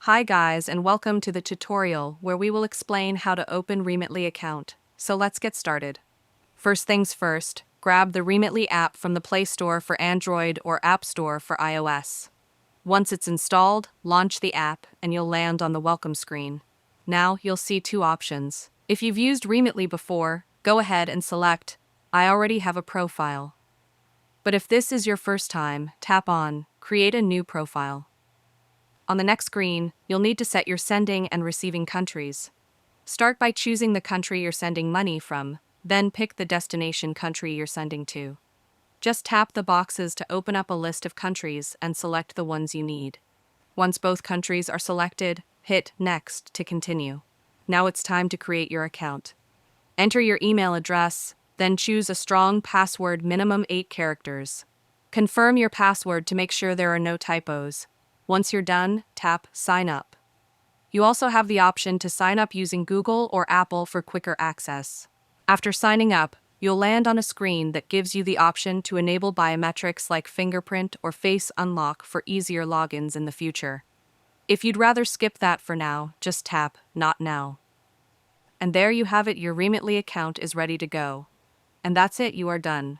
Hi guys and welcome to the tutorial where we will explain how to open Remitly account. So let's get started. First things first, grab the Remitly app from the Play Store for Android or App Store for iOS. Once it's installed, launch the app and you'll land on the welcome screen. Now you'll see two options. If you've used Remitly before, go ahead and select I already have a profile. But if this is your first time, tap on Create a new profile. On the next screen, you'll need to set your sending and receiving countries. Start by choosing the country you're sending money from, then pick the destination country you're sending to. Just tap the boxes to open up a list of countries and select the ones you need. Once both countries are selected, hit Next to continue. Now it's time to create your account. Enter your email address, then choose a strong password minimum 8 characters. Confirm your password to make sure there are no typos. Once you're done, tap Sign Up. You also have the option to sign up using Google or Apple for quicker access. After signing up, you'll land on a screen that gives you the option to enable biometrics like fingerprint or face unlock for easier logins in the future. If you'd rather skip that for now, just tap Not Now. And there you have it, your Remitly account is ready to go. And that's it, you are done.